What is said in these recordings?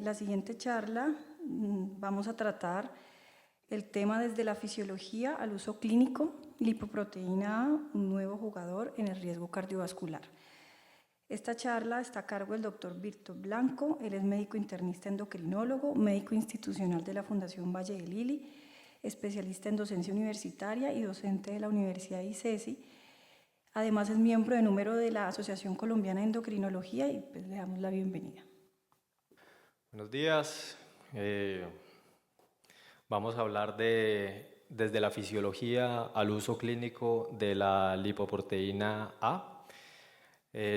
la siguiente charla vamos a tratar el tema desde la fisiología al uso clínico, lipoproteína A, un nuevo jugador en el riesgo cardiovascular. Esta charla está a cargo del doctor Víctor Blanco. Él es médico internista endocrinólogo, médico institucional de la Fundación Valle de Lili, especialista en docencia universitaria y docente de la Universidad de ICESI. Además es miembro de número de la Asociación Colombiana de Endocrinología y pues le damos la bienvenida. Buenos días. Vamos a hablar desde la fisiología al uso clínico de la lipoproteína A.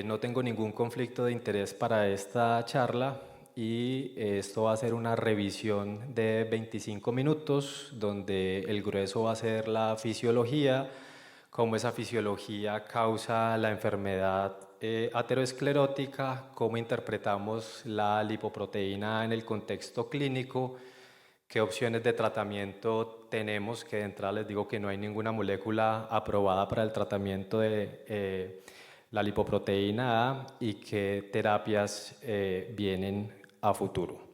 No tengo ningún conflicto de interés para esta charla y esto va a ser una revisión de 25 minutos donde el grueso va a ser la fisiología, cómo esa fisiología causa la enfermedad aterosclerótica, cómo interpretamos la lipoproteína en el contexto clínico, qué opciones de tratamiento tenemos, que de entrada les digo que no hay ninguna molécula aprobada para el tratamiento de la lipoproteína A y qué terapias vienen a futuro.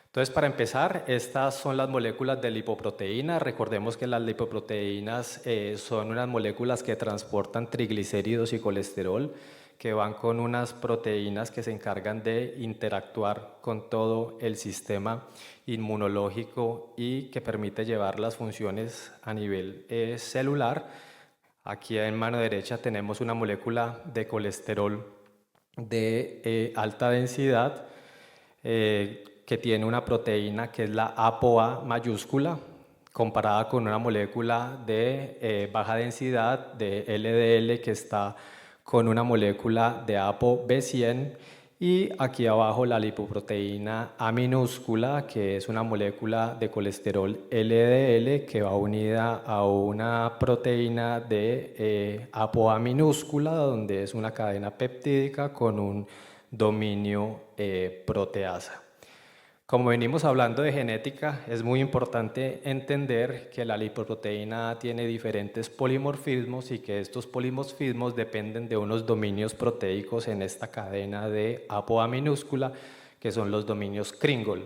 Entonces, para empezar, estas son las moléculas de lipoproteína. Recordemos que las lipoproteínas son unas moléculas que transportan triglicéridos y colesterol, que van con unas proteínas que se encargan de interactuar con todo el sistema inmunológico y que permite llevar las funciones a nivel celular. Aquí en mano derecha tenemos una molécula de colesterol de alta densidad que tiene una proteína que es la ApoA mayúscula, comparada con una molécula de baja densidad de LDL que está con una molécula de ApoB100, y aquí abajo la lipoproteína A minúscula, que es una molécula de colesterol LDL que va unida a una proteína de ApoA minúscula, donde es una cadena peptídica con un dominio proteasa. Como venimos hablando de genética, es muy importante entender que la lipoproteína tiene diferentes polimorfismos y que estos polimorfismos dependen de unos dominios proteicos en esta cadena de ApoA minúscula, que son los dominios Kringle.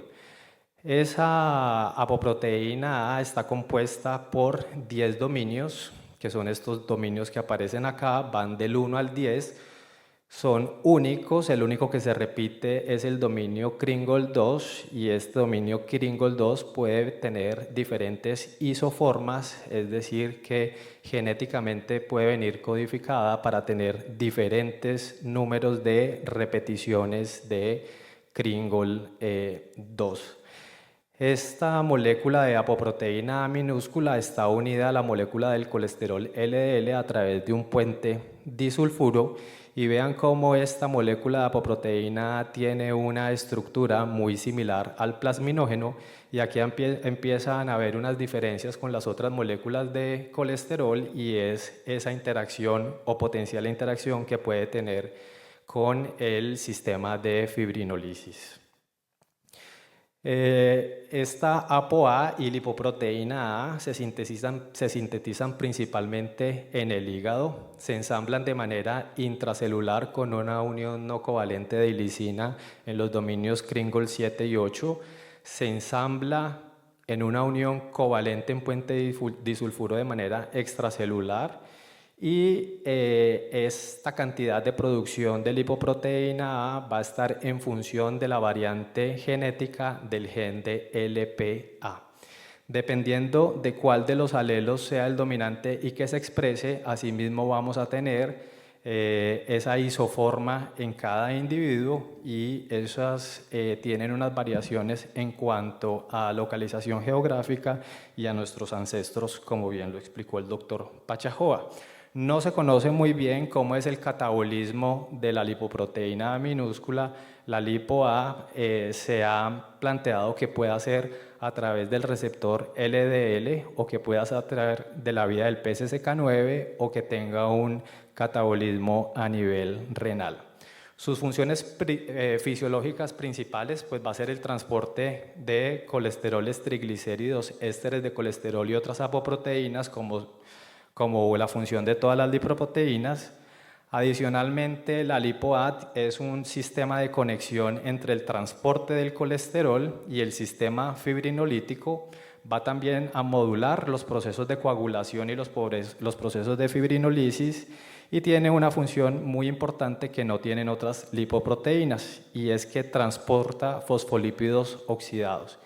Esa apoproteína A está compuesta por 10 dominios, que son estos dominios que aparecen acá, van del 1 al 10. Son únicos, el único que se repite es el dominio Kringle 2 y este dominio Kringle 2 puede tener diferentes isoformas, es decir, que genéticamente puede venir codificada para tener diferentes números de repeticiones de Kringle 2. Esta molécula de apoproteína A minúscula está unida a la molécula del colesterol LDL a través de un puente disulfuro, y vean cómo esta molécula de apoproteína tiene una estructura muy similar al plasminógeno, y aquí empiezan a haber unas diferencias con las otras moléculas de colesterol, y es esa interacción o potencial interacción que puede tener con el sistema de fibrinolisis. Esta ApoA y lipoproteína A se sintetizan principalmente en el hígado, se ensamblan de manera intracelular con una unión no covalente de lisina en los dominios Kringle 7 y 8, se ensambla en una unión covalente en puente disulfuro de manera extracelular, y esta cantidad de producción de lipoproteína A va a estar en función de la variante genética del gen de LPA. Dependiendo de cuál de los alelos sea el dominante y que se exprese, asimismo vamos a tener esa isoforma en cada individuo, y esas tienen unas variaciones en cuanto a localización geográfica y a nuestros ancestros, como bien lo explicó el doctor Pachajoa. No se conoce muy bien cómo es el catabolismo de la lipoproteína A minúscula. La lipo-A se ha planteado que pueda ser a través del receptor LDL o que pueda ser a través de la vía del PCSK9 o que tenga un catabolismo a nivel renal. Sus funciones fisiológicas principales pues va a ser el transporte de colesteroles, triglicéridos, ésteres de colesterol y otras apoproteínas como la función de todas las lipoproteínas. Adicionalmente, la lipo-AD es un sistema de conexión entre el transporte del colesterol y el sistema fibrinolítico. Va también a modular los procesos de coagulación y los procesos de fibrinolisis y tiene una función muy importante que no tienen otras lipoproteínas, y es que transporta fosfolípidos oxidados.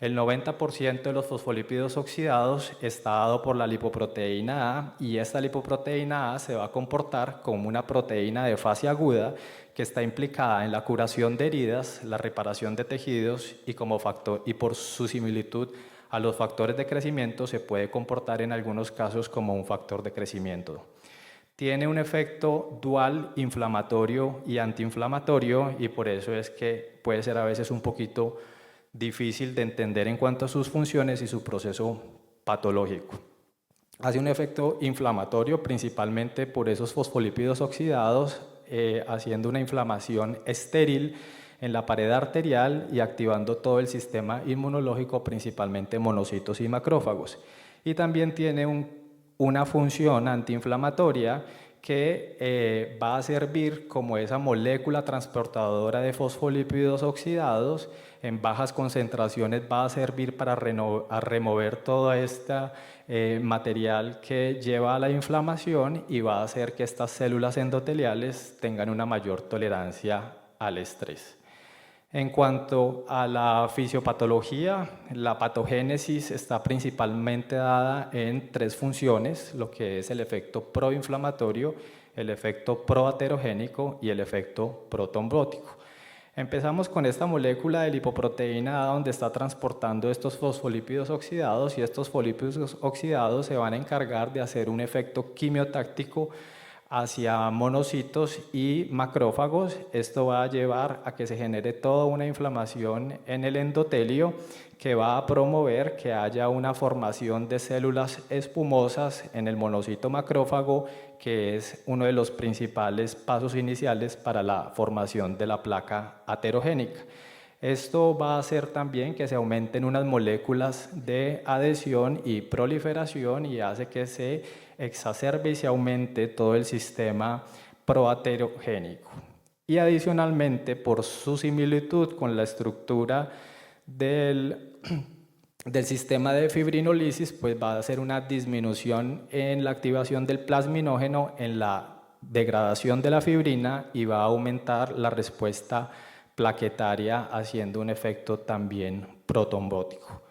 El 90% de los fosfolípidos oxidados está dado por la lipoproteína A, y esta lipoproteína A se va a comportar como una proteína de fase aguda que está implicada en la curación de heridas, la reparación de tejidos y por su similitud a los factores de crecimiento se puede comportar en algunos casos como un factor de crecimiento. Tiene un efecto dual inflamatorio y antiinflamatorio, y por eso es que puede ser a veces un poquito difícil de entender en cuanto a sus funciones y su proceso patológico. Hace un efecto inflamatorio principalmente por esos fosfolípidos oxidados, haciendo una inflamación estéril en la pared arterial y activando todo el sistema inmunológico, principalmente monocitos y macrófagos. Y también tiene una función antiinflamatoria que va a servir como esa molécula transportadora de fosfolípidos oxidados. En bajas concentraciones va a servir para remover todo este material que lleva a la inflamación, y va a hacer que estas células endoteliales tengan una mayor tolerancia al estrés. En cuanto a la fisiopatología, la patogénesis está principalmente dada en tres funciones, lo que es el efecto proinflamatorio, el efecto proaterogénico y el efecto protrombótico. Empezamos con esta molécula de lipoproteína A, donde está transportando estos fosfolípidos oxidados, y estos fosfolípidos oxidados se van a encargar de hacer un efecto quimiotáctico hacia monocitos y macrófagos. Esto va a llevar a que se genere toda una inflamación en el endotelio que va a promover que haya una formación de células espumosas en el monocito macrófago, que es uno de los principales pasos iniciales para la formación de la placa aterogénica. Esto va a hacer también que se aumenten unas moléculas de adhesión y proliferación, y hace que se exacerbe y se aumente todo el sistema proaterogénico. Y adicionalmente, por su similitud con la estructura del sistema de fibrinolisis, pues va a hacer una disminución en la activación del plasminógeno, en la degradación de la fibrina, y va a aumentar la respuesta plaquetaria, haciendo un efecto también protrombótico.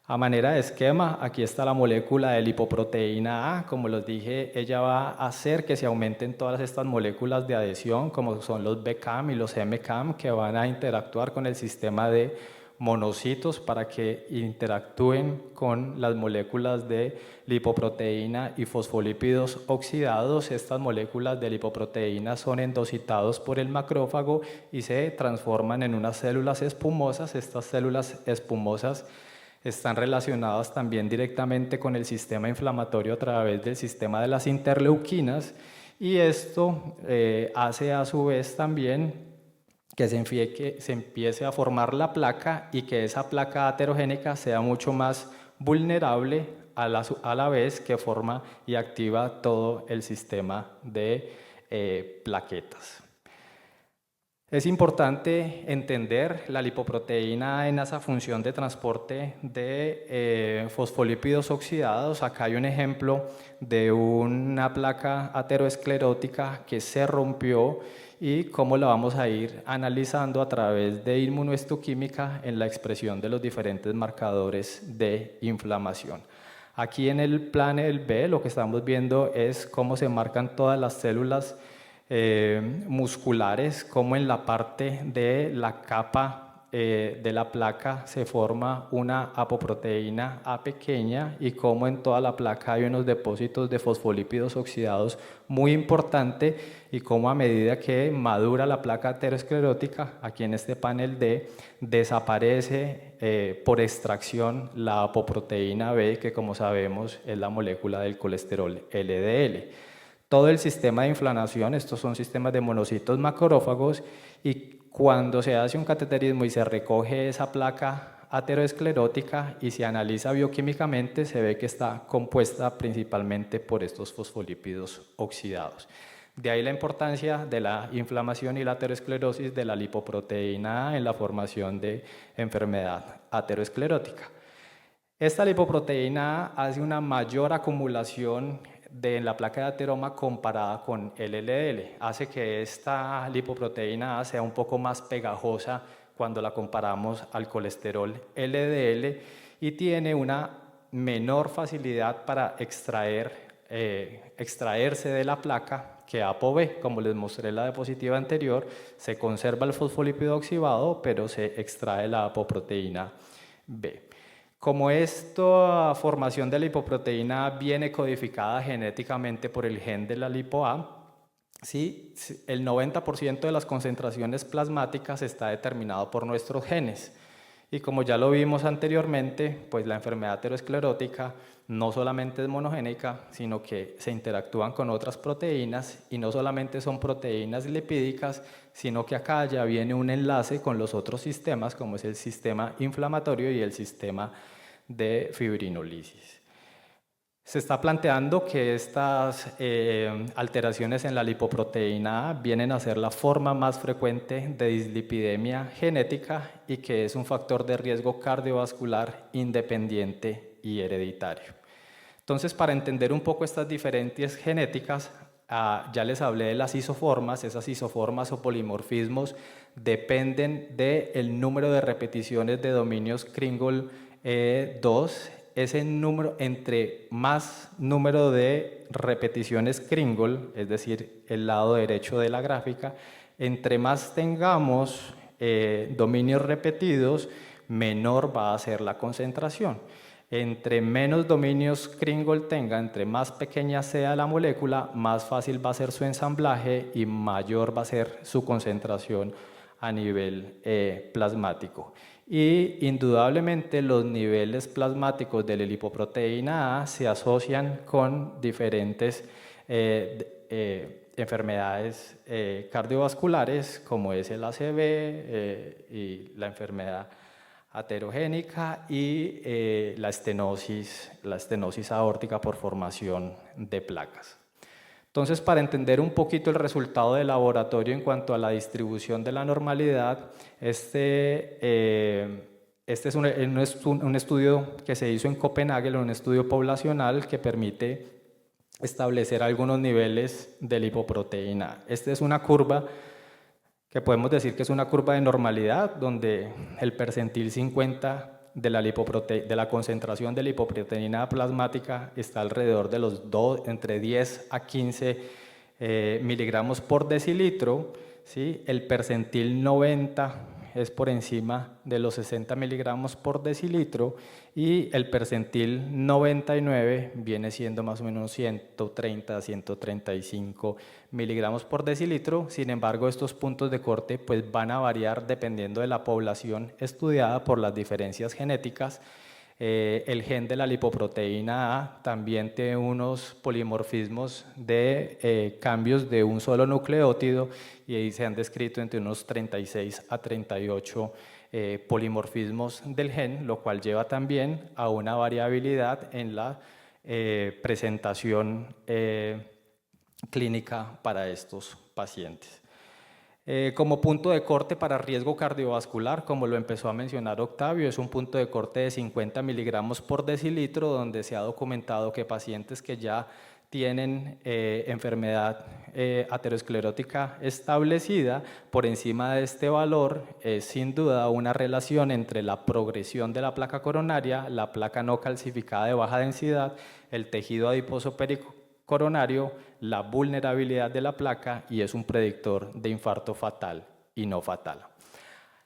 A manera de esquema, aquí está la molécula de lipoproteína A. Como les dije, ella va a hacer que se aumenten todas estas moléculas de adhesión, como son los BCAM y los MCAM, que van a interactuar con el sistema de monocitos para que interactúen con las moléculas de lipoproteína y fosfolípidos oxidados. Estas moléculas de lipoproteína son endocitados por el macrófago y se transforman en unas células espumosas. Estas células espumosas están relacionadas también directamente con el sistema inflamatorio a través del sistema de las interleuquinas, y esto hace a su vez también que se empiece a formar la placa, y que esa placa aterogénica sea mucho más vulnerable a la vez que forma y activa todo el sistema de plaquetas. Es importante entender la lipoproteína en esa función de transporte de fosfolípidos oxidados. Acá hay un ejemplo de una placa aterosclerótica que se rompió, y cómo la vamos a ir analizando a través de inmunohistoquímica en la expresión de los diferentes marcadores de inflamación. Aquí en el panel B lo que estamos viendo es cómo se marcan todas las células musculares, cómo en la parte de la capa de la placa se forma una apoproteína A pequeña, y cómo en toda la placa hay unos depósitos de fosfolípidos oxidados muy importante, y cómo a medida que madura la placa aterosclerótica, aquí en este panel D, desaparece por extracción la apoproteína B, que como sabemos es la molécula del colesterol LDL. Todo el sistema de inflamación, estos son sistemas de monocitos macrófagos, y cuando se hace un cateterismo y se recoge esa placa aterosclerótica y se analiza bioquímicamente, se ve que está compuesta principalmente por estos fosfolípidos oxidados. De ahí la importancia de la inflamación y la aterosclerosis de la lipoproteína A en la formación de enfermedad aterosclerótica. Esta lipoproteína A hace una mayor acumulación en la placa de ateroma comparada con el LDL. Hace que esta lipoproteína A sea un poco más pegajosa cuando la comparamos al colesterol LDL y tiene una menor facilidad para extraerse de la placa que ApoB. Como les mostré en la diapositiva anterior, se conserva el fosfolípido oxidado, pero se extrae la apoproteína B. Como esta formación de la lipoproteína A viene codificada genéticamente por el gen de la lipo-A, ¿sí? El 90% de las concentraciones plasmáticas está determinado por nuestros genes. Y como ya lo vimos anteriormente, pues la enfermedad aterosclerótica no solamente es monogénica, sino que se interactúan con otras proteínas y no solamente son proteínas lipídicas, sino que acá ya viene un enlace con los otros sistemas, como es el sistema inflamatorio y el sistema de fibrinolisis. Se está planteando que estas alteraciones en la lipoproteína A vienen a ser la forma más frecuente de dislipidemia genética y que es un factor de riesgo cardiovascular independiente y hereditario. Entonces, para entender un poco estas diferencias genéticas, ya les hablé de las isoformas. Esas isoformas o polimorfismos dependen del número de repeticiones de dominios Kringle 2. Ese número, entre más número de repeticiones Kringle, es decir, el lado derecho de la gráfica, entre más tengamos dominios repetidos, menor va a ser la concentración. Entre menos dominios Kringle tenga, entre más pequeña sea la molécula, más fácil va a ser su ensamblaje y mayor va a ser su concentración a nivel plasmático. Y indudablemente los niveles plasmáticos de la lipoproteína A se asocian con diferentes enfermedades cardiovasculares, como es el ACV y la enfermedad aterogénica y la estenosis aórtica por formación de placas. Entonces, para entender un poquito el resultado del laboratorio en cuanto a la distribución de la normalidad, este es un estudio que se hizo en Copenhague, un estudio poblacional que permite establecer algunos niveles de lipoproteína. Esta es una curva que podemos decir que es una curva de normalidad, donde el percentil 50 de la concentración de lipoproteína plasmática está alrededor de los entre 10 a 15 miligramos por decilitro, ¿sí? El percentil 90 es por encima de los 60 miligramos por decilitro y el percentil 99 viene siendo más o menos 130 a 135 miligramos por decilitro. Sin embargo, estos puntos de corte pues van a variar dependiendo de la población estudiada por las diferencias genéticas. El gen de la lipoproteína A también tiene unos polimorfismos de cambios de un solo nucleótido y ahí se han descrito entre unos 36 a 38 polimorfismos del gen, lo cual lleva también a una variabilidad en la presentación clínica para estos pacientes. Como punto de corte para riesgo cardiovascular, como lo empezó a mencionar Octavio, es un punto de corte de 50 miligramos por decilitro, donde se ha documentado que pacientes que ya tienen enfermedad aterosclerótica establecida, por encima de este valor, es sin duda una relación entre la progresión de la placa coronaria, la placa no calcificada de baja densidad, el tejido adiposo pericoronario, la vulnerabilidad de la placa y es un predictor de infarto fatal y no fatal.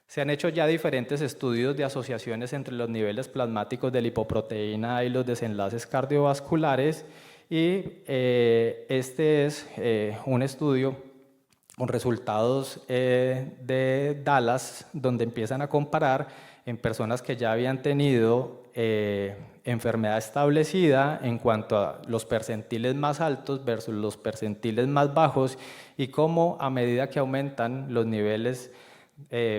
Se han hecho ya diferentes estudios de asociaciones entre los niveles plasmáticos de lipoproteína A y los desenlaces cardiovasculares y este es un estudio con resultados de Dallas, donde empiezan a comparar en personas que ya habían tenido enfermedad establecida en cuanto a los percentiles más altos versus los percentiles más bajos y cómo a medida que aumentan los niveles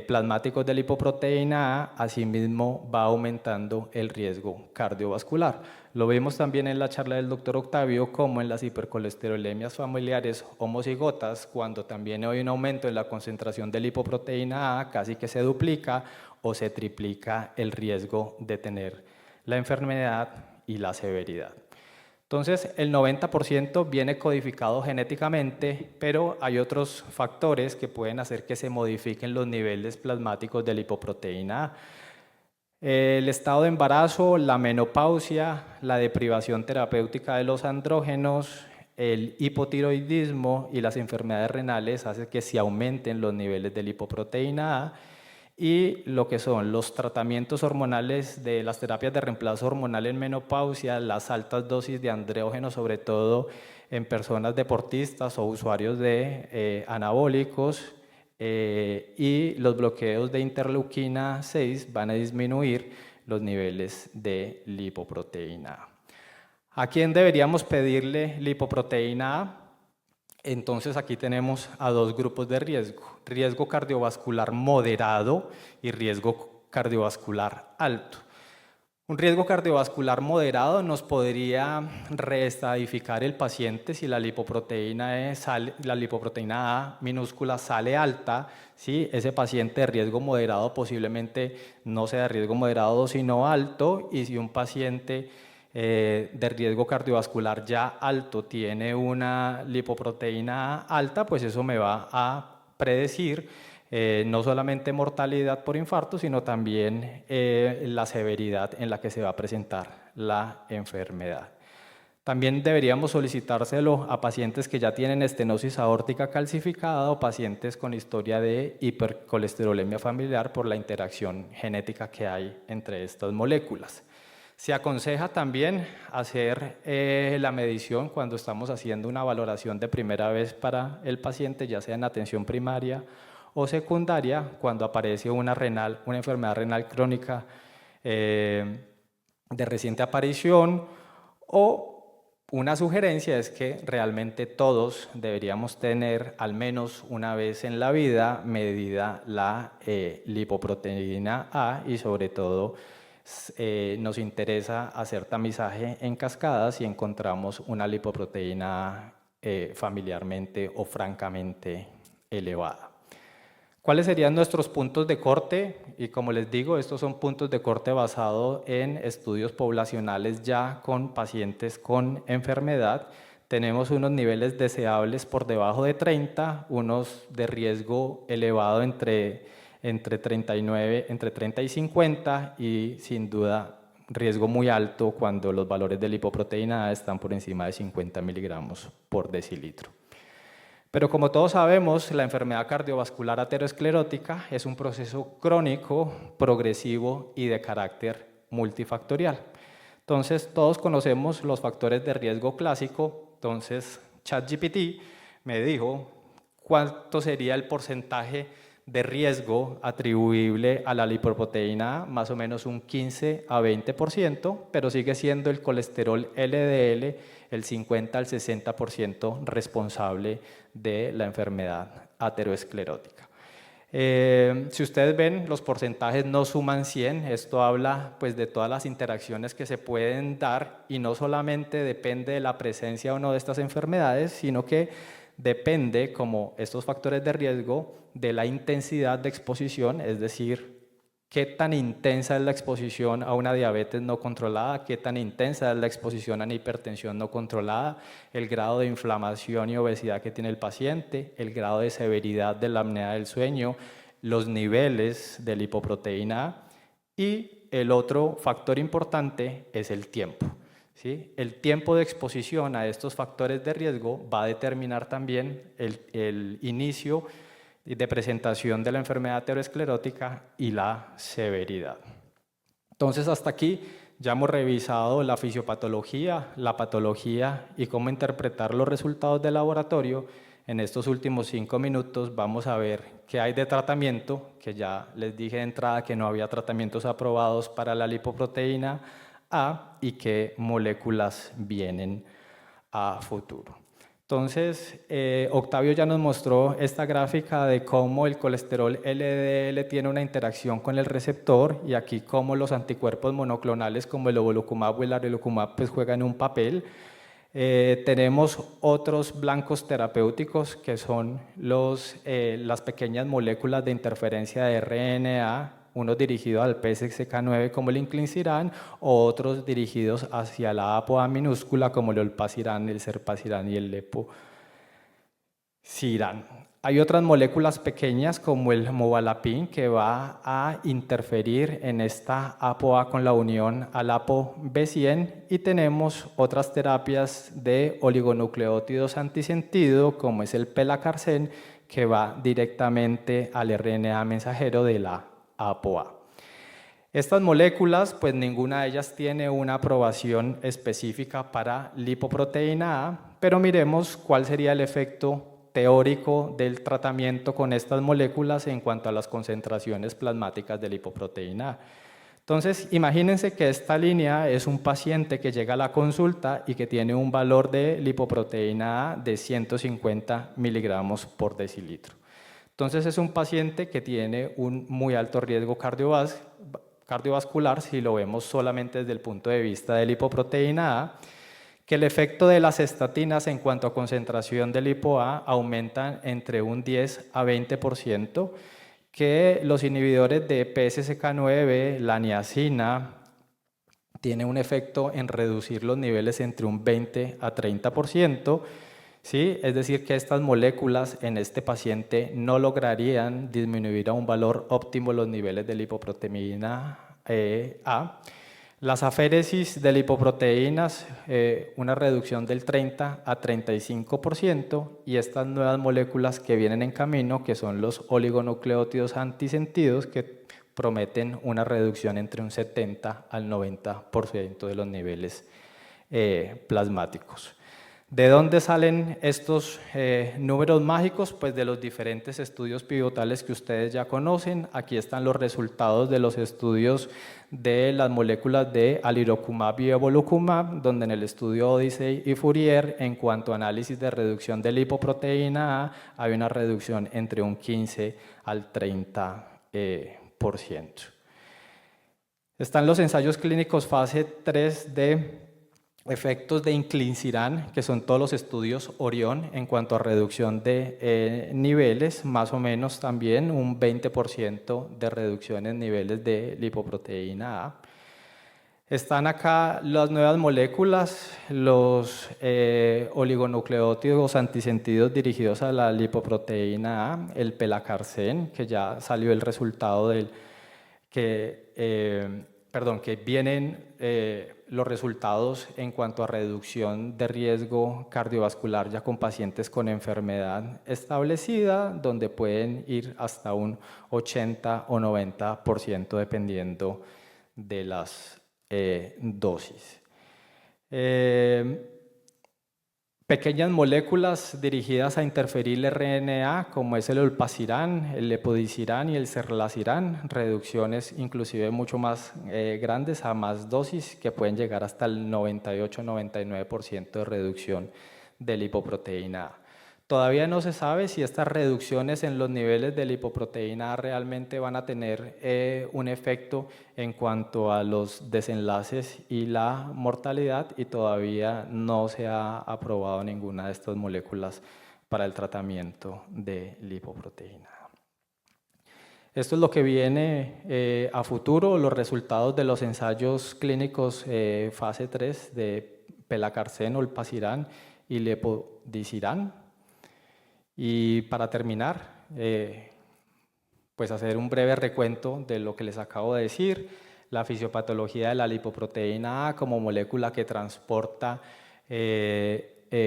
plasmáticos de lipoproteína A, asimismo va aumentando el riesgo cardiovascular. Lo vimos también en la charla del doctor Octavio, como en las hipercolesterolemias familiares homocigotas, cuando también hay un aumento en la concentración de lipoproteína A, casi que se duplica o se triplica el riesgo de tener la enfermedad y la severidad. Entonces, el 90% viene codificado genéticamente, pero hay otros factores que pueden hacer que se modifiquen los niveles plasmáticos de lipoproteína A. El estado de embarazo, la menopausia, la deprivación terapéutica de los andrógenos, el hipotiroidismo y las enfermedades renales hacen que se aumenten los niveles de lipoproteína A, y lo que son los tratamientos hormonales de las terapias de reemplazo hormonal en menopausia, las altas dosis de andrógenos, sobre todo en personas deportistas o usuarios de anabólicos, y los bloqueos de interleuquina 6 van a disminuir los niveles de lipoproteína A. ¿A quién deberíamos pedirle lipoproteína A? Entonces aquí tenemos a dos grupos de riesgo cardiovascular moderado y riesgo cardiovascular alto. Un riesgo cardiovascular moderado nos podría reestadificar el paciente si la lipoproteína A minúscula sale alta, ¿sí? Ese paciente de riesgo moderado posiblemente no sea de riesgo moderado sino alto, y si un paciente de riesgo cardiovascular ya alto tiene una lipoproteína alta, pues eso me va a predecir no solamente mortalidad por infarto, sino también la severidad en la que se va a presentar la enfermedad. También deberíamos solicitárselo a pacientes que ya tienen estenosis aórtica calcificada o pacientes con historia de hipercolesterolemia familiar por la interacción genética que hay entre estas moléculas. Se aconseja también hacer la medición cuando estamos haciendo una valoración de primera vez para el paciente, ya sea en atención primaria o secundaria, cuando aparece una enfermedad renal crónica de reciente aparición, o una sugerencia es que realmente todos deberíamos tener al menos una vez en la vida medida la lipoproteína A, y sobre todo nos interesa hacer tamizaje en cascada si encontramos una lipoproteína familiarmente o francamente elevada. ¿Cuáles serían nuestros puntos de corte? Y como les digo, estos son puntos de corte basados en estudios poblacionales ya con pacientes con enfermedad. Tenemos unos niveles deseables por debajo de 30, unos de riesgo elevado entre 30 y 50, y sin duda riesgo muy alto cuando los valores de lipoproteína A están por encima de 50 miligramos por decilitro. Pero como todos sabemos, la enfermedad cardiovascular aterosclerótica es un proceso crónico, progresivo y de carácter multifactorial. Entonces, todos conocemos los factores de riesgo clásico. Entonces, ChatGPT me dijo cuánto sería el porcentaje de riesgo atribuible a la lipoproteína A, más o menos un 15 a 20%, pero sigue siendo el colesterol LDL el 50 al 60% responsable de la enfermedad aterosclerótica. Si ustedes ven, los porcentajes no suman 100, esto habla pues de todas las interacciones que se pueden dar, y no solamente depende de la presencia o no de estas enfermedades, sino que depende, como estos factores de riesgo, de la intensidad de exposición, es decir, qué tan intensa es la exposición a una diabetes no controlada, qué tan intensa es la exposición a una hipertensión no controlada, el grado de inflamación y obesidad que tiene el paciente, el grado de severidad de la apnea del sueño, los niveles de lipoproteína A, y el otro factor importante es el tiempo. ¿Sí? El tiempo de exposición a estos factores de riesgo va a determinar también el inicio de presentación de la enfermedad aterosclerótica y la severidad. Entonces, hasta aquí ya hemos revisado la fisiopatología, la patología y cómo interpretar los resultados del laboratorio. En estos últimos 5 minutos vamos a ver qué hay de tratamiento, que ya les dije de entrada que no había tratamientos aprobados para la lipoproteína A, y qué moléculas vienen a futuro. Entonces, Octavio ya nos mostró esta gráfica de cómo el colesterol LDL tiene una interacción con el receptor y aquí cómo los anticuerpos monoclonales como el ovolocumab o el arelocumab pues juegan un papel. Tenemos otros blancos terapéuticos que son las pequeñas moléculas de interferencia de RNA, unos dirigidos al PCSK9 como el inclisiran o otros dirigidos hacia la ApoA minúscula como el olpasiran, el serpasiran y el leposiran. Hay otras moléculas pequeñas como el movalapin que va a interferir en esta ApoA con la unión al ApoB100 y tenemos otras terapias de oligonucleótidos antisentido como es el pelacarsen que va directamente al RNA mensajero de la ApoA. Estas moléculas, pues ninguna de ellas tiene una aprobación específica para lipoproteína A, pero miremos cuál sería el efecto teórico del tratamiento con estas moléculas en cuanto a las concentraciones plasmáticas de lipoproteína A. Entonces, imagínense que esta línea es un paciente que llega a la consulta y que tiene un valor de lipoproteína A de 150 miligramos por decilitro. Entonces, es un paciente que tiene un muy alto riesgo cardiovascular si lo vemos solamente desde el punto de vista de lipoproteína A, que el efecto de las estatinas en cuanto a concentración de lipo-A aumentan entre un 10 a 20%, que los inhibidores de PCSK9, la niacina, tienen un efecto en reducir los niveles entre un 20 a 30%, ¿sí? Es decir, que estas moléculas en este paciente no lograrían disminuir a un valor óptimo los niveles de lipoproteína A. Las aféresis de lipoproteínas, una reducción del 30 a 35%, y estas nuevas moléculas que vienen en camino, que son los oligonucleótidos antisentidos, que prometen una reducción entre un 70 al 90% de los niveles plasmáticos. ¿De dónde salen estos números mágicos? Pues de los diferentes estudios pivotales que ustedes ya conocen. Aquí están los resultados de los estudios de las moléculas de alirocumab y evolocumab, donde en el estudio Odyssey y Fourier, en cuanto a análisis de reducción de lipoproteína A, hay una reducción entre un 15 al 30%. Están los ensayos clínicos fase 3 de efectos de inclisiran, que son todos los estudios Orión en cuanto a reducción de niveles, más o menos también un 20% de reducción en niveles de lipoproteína A. Están acá las nuevas moléculas, los oligonucleótidos antisentidos dirigidos a la lipoproteína A, el pelacarsen, que ya salió el resultado del que vienen los resultados en cuanto a reducción de riesgo cardiovascular ya con pacientes con enfermedad establecida, donde pueden ir hasta un 80 o 90% dependiendo de las dosis. Pequeñas moléculas dirigidas a interferir el RNA, como es el olpasiran, el lepodisiran y el serlasiran, reducciones inclusive mucho más grandes, a más dosis, que pueden llegar hasta el 98-99% de reducción de lipoproteína A. Todavía no se sabe si estas reducciones en los niveles de lipoproteína A realmente van a tener un efecto en cuanto a los desenlaces y la mortalidad, y todavía no se ha aprobado ninguna de estas moléculas para el tratamiento de lipoproteína A. Esto es lo que viene a futuro, los resultados de los ensayos clínicos fase 3 de pelacarsen, olpasiran y lepodisiran. Y para terminar, pues hacer un breve recuento de lo que les acabo de decir, la fisiopatología de la lipoproteína A como molécula que transporta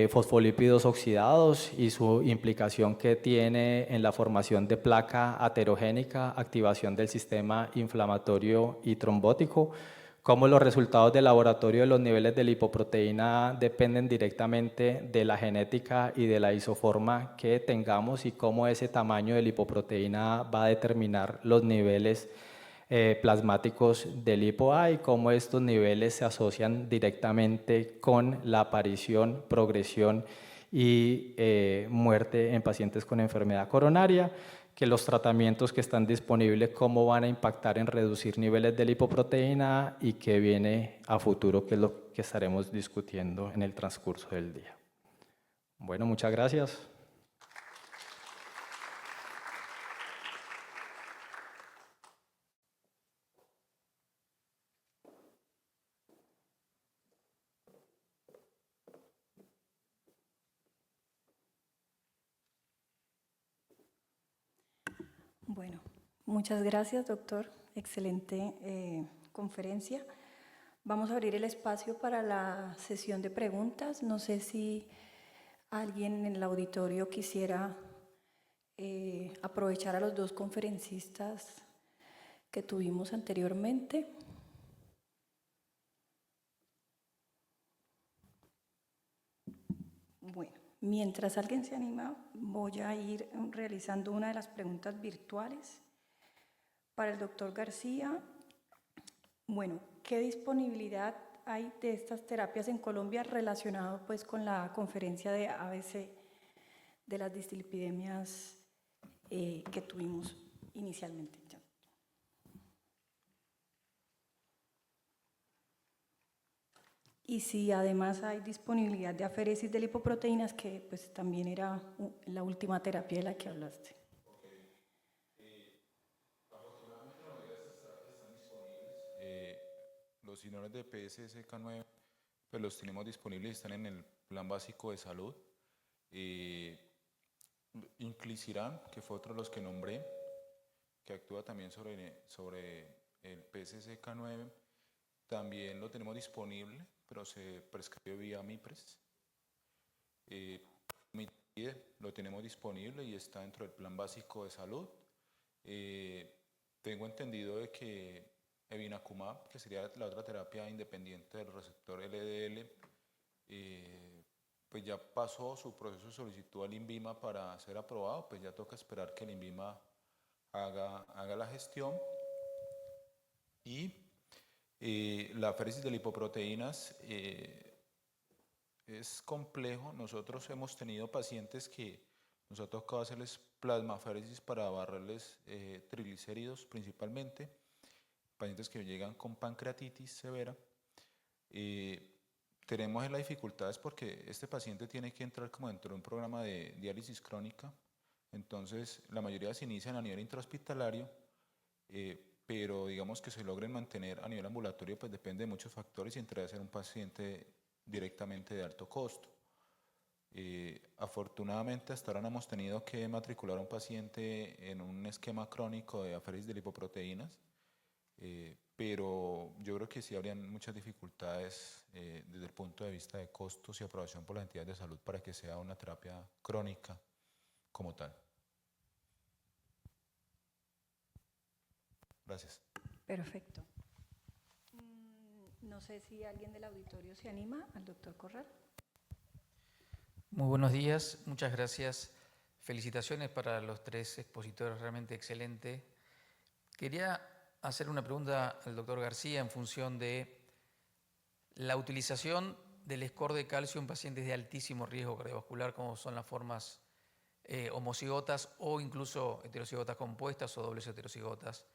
fosfolípidos oxidados y su implicación que tiene en la formación de placa aterogénica, activación del sistema inflamatorio y trombótico, cómo los resultados de laboratorio de los niveles de lipoproteína A dependen directamente de la genética y de la isoforma que tengamos, y cómo ese tamaño de lipoproteína A va a determinar los niveles plasmáticos de lipo-A, y cómo estos niveles se asocian directamente con la aparición, progresión y muerte en pacientes con enfermedad coronaria, que los tratamientos que están disponibles, cómo van a impactar en reducir niveles de lipoproteína A y qué viene a futuro, que es lo que estaremos discutiendo en el transcurso del día. Bueno, muchas gracias. Bueno, muchas gracias, doctor. Excelente conferencia. Vamos a abrir el espacio para la sesión de preguntas. No sé si alguien en el auditorio quisiera aprovechar a los dos conferencistas que tuvimos anteriormente. Bueno, mientras alguien se anima, voy a ir realizando una de las preguntas virtuales para el doctor García. Bueno, ¿qué disponibilidad hay de estas terapias en Colombia relacionado pues con la conferencia de ABC de las dislipidemias que tuvimos inicialmente? Y si además hay disponibilidad de aféresis de lipoproteínas, que pues también era la última terapia de la que hablaste. Afortunadamente la mayoría de estas terapias están disponibles. Los inhibidores de PCSK9 pues los tenemos disponibles y están en el plan básico de salud. Inclisiran, que fue otro de los que nombré, que actúa también sobre el PCSK9, también lo tenemos disponible, pero se prescribe vía MIPRES. Lo tenemos disponible y está dentro del plan básico de salud. Tengo entendido de que Evinacumab, que sería la otra terapia independiente del receptor LDL, pues ya pasó su proceso de solicitud al INVIMA para ser aprobado, pues ya toca esperar que el INVIMA haga la gestión. Y la aféresis de lipoproteínas es complejo. Nosotros hemos tenido pacientes que nos ha tocado hacerles plasmaféresis para barrerles triglicéridos principalmente, pacientes que llegan con pancreatitis severa. Tenemos las dificultades porque este paciente tiene que entrar como dentro de un programa de diálisis crónica, entonces la mayoría se inician a nivel intrahospitalario, pero digamos que se logren mantener a nivel ambulatorio pues depende de muchos factores y entre ser un paciente directamente de alto costo. Afortunadamente hasta ahora no hemos tenido que matricular a un paciente en un esquema crónico de aféresis de lipoproteínas, pero yo creo que sí habrían muchas dificultades desde el punto de vista de costos y aprobación por las entidades de salud para que sea una terapia crónica como tal. Gracias. Perfecto. No sé si alguien del auditorio se anima, al doctor Corral. Muy buenos días, muchas gracias. Felicitaciones para los tres expositores, realmente excelente. Quería hacer una pregunta al doctor García en función de la utilización del score de calcio en pacientes de altísimo riesgo cardiovascular, como son las formas homocigotas o incluso heterocigotas compuestas o dobles heterocigotas,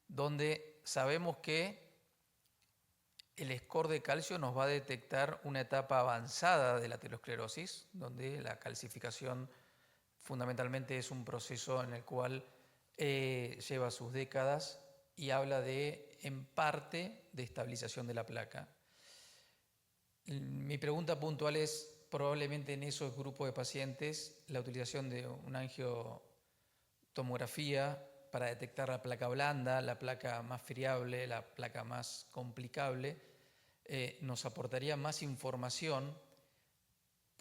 donde sabemos que el score de calcio nos va a detectar una etapa avanzada de la aterosclerosis, donde la calcificación fundamentalmente es un proceso en el cual lleva sus décadas y habla de, en parte, de estabilización de la placa. Mi pregunta puntual es, probablemente en esos grupos de pacientes, la utilización de una angiotomografía para detectar la placa blanda, la placa más friable, la placa más complicable, nos aportaría más información.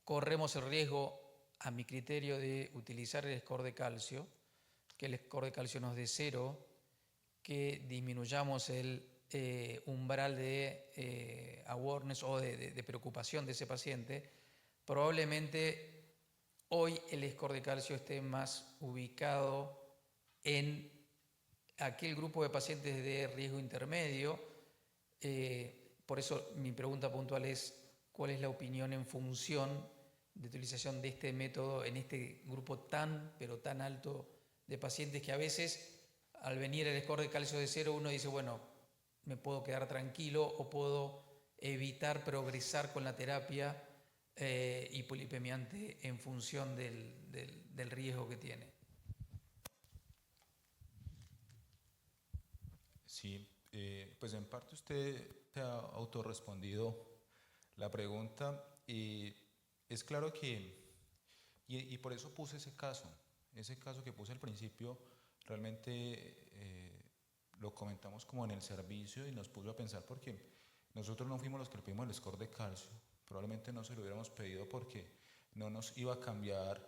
Corremos el riesgo, a mi criterio, de utilizar el score de calcio, que el score de calcio nos dé 0, que disminuyamos el umbral de awareness o de preocupación de ese paciente. Probablemente hoy el score de calcio esté más ubicado en aquel grupo de pacientes de riesgo intermedio. Por eso mi pregunta puntual es, ¿cuál es la opinión en función de utilización de este método en este grupo pero tan alto de pacientes que a veces al venir el score de calcio de 0 uno dice, bueno, me puedo quedar tranquilo o puedo evitar progresar con la terapia hipolipemiante en función del riesgo que tiene? Sí, pues en parte usted te ha autorrespondido la pregunta y es claro que, y por eso puse ese caso que puse al principio, realmente lo comentamos como en el servicio y nos puso a pensar porque nosotros no fuimos los que le pedimos el score de calcio, probablemente no se lo hubiéramos pedido porque no nos iba a cambiar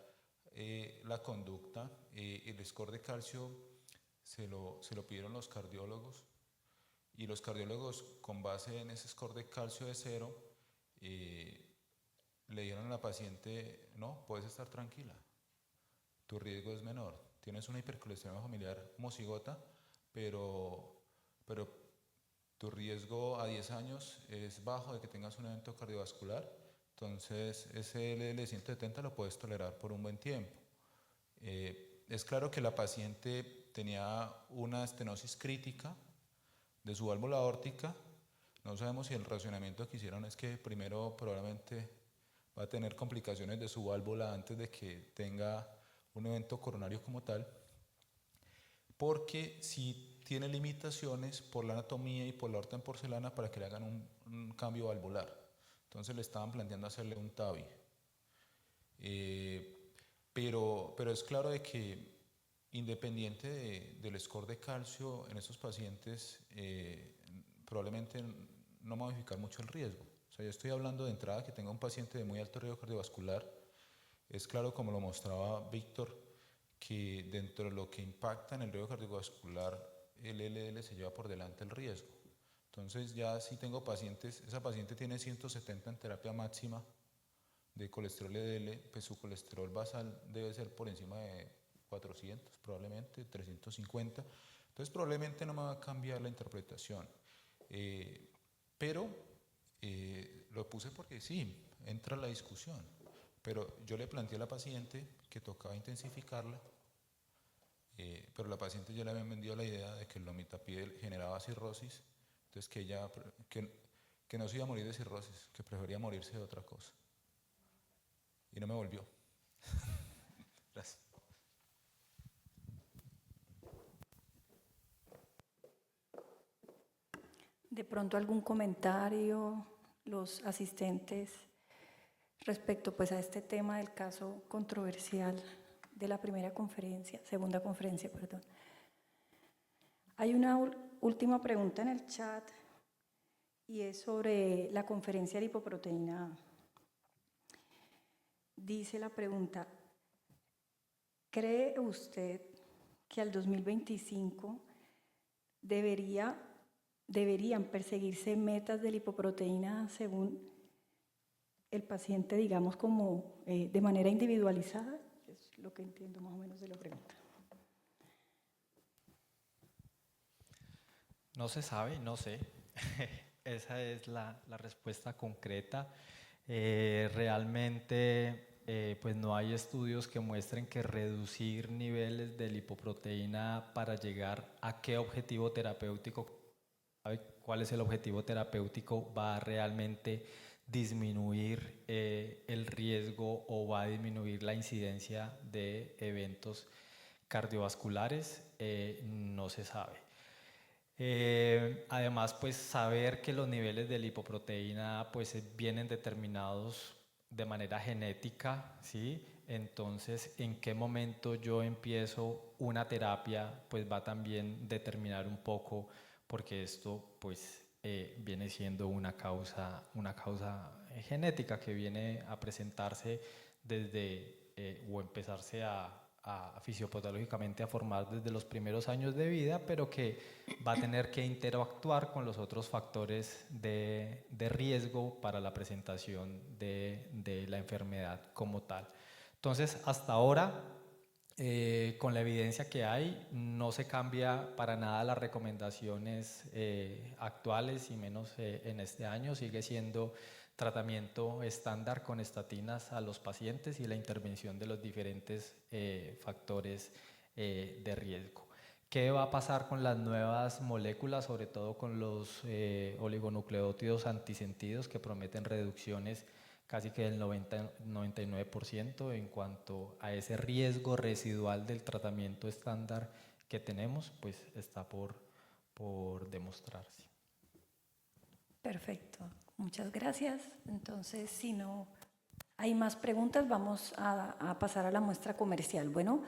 la conducta, el score de calcio se lo pidieron los cardiólogos y los cardiólogos con base en ese score de calcio de 0 le dijeron a la paciente, no, puedes estar tranquila, tu riesgo es menor, tienes una hipercolesterolemia familiar homocigota, pero tu riesgo a 10 años es bajo de que tengas un evento cardiovascular, entonces ese LDL 170 lo puedes tolerar por un buen tiempo. Es claro que la paciente tenía una estenosis crítica de su válvula aórtica. No sabemos si el razonamiento que hicieron es que primero probablemente va a tener complicaciones de su válvula antes de que tenga un evento coronario como tal, porque si tiene limitaciones por la anatomía y por la aorta en porcelana para que le hagan un cambio valvular. Entonces le estaban planteando hacerle un TAVI. Pero es claro de que independiente del score de calcio en estos pacientes, probablemente no modificar mucho el riesgo. O sea, yo estoy hablando de entrada que tenga un paciente de muy alto riesgo cardiovascular. Es claro, como lo mostraba Víctor, que dentro de lo que impacta en el riesgo cardiovascular, el LDL se lleva por delante el riesgo. Entonces ya si tengo pacientes, esa paciente tiene 170 en terapia máxima de colesterol LDL, pues su colesterol basal debe ser por encima de 400, probablemente 350. Entonces probablemente no me va a cambiar la interpretación. Pero lo puse porque sí, entra la discusión. Pero yo le planteé a la paciente que tocaba intensificarla, pero la paciente ya le habían vendido la idea de que el lomitapidil generaba cirrosis, entonces que ella que no se iba a morir de cirrosis, que prefería morirse de otra cosa. Y no me volvió. Gracias. De pronto algún comentario, los asistentes, respecto pues a este tema del caso controversial de la segunda conferencia, perdón. Hay una última pregunta en el chat y es sobre la conferencia de lipoproteína A. Dice la pregunta, ¿cree usted que al 2025 deberían perseguirse metas de lipoproteína según el paciente, digamos, como de manera individualizada? Es lo que entiendo más o menos de la pregunta. No se sabe, no sé. Esa es la respuesta concreta. Realmente pues no hay estudios que muestren que reducir niveles de lipoproteína para llegar a qué objetivo terapéutico, cuál es el objetivo terapéutico, va a realmente disminuir el riesgo o va a disminuir la incidencia de eventos cardiovasculares, no se sabe. Además, pues saber que los niveles de lipoproteína pues vienen determinados de manera genética, ¿sí? Entonces, en qué momento yo empiezo una terapia, pues va a también determinar un poco, porque esto pues viene siendo una causa genética que viene a presentarse desde o empezarse a fisiopatológicamente a formar desde los primeros años de vida, pero que va a tener que interactuar con los otros factores de riesgo para la presentación de la enfermedad como tal. Entonces, hasta ahora, con la evidencia que hay, no se cambia para nada las recomendaciones actuales y menos en este año. Sigue siendo tratamiento estándar con estatinas a los pacientes y la intervención de los diferentes factores de riesgo. ¿Qué va a pasar con las nuevas moléculas, sobre todo con los oligonucleótidos antisentidos que prometen reducciones casi que del 99% en cuanto a ese riesgo residual del tratamiento estándar que tenemos? Pues está por demostrarse. Perfecto, muchas gracias. Entonces, si no hay más preguntas, vamos a pasar a la muestra comercial. Bueno,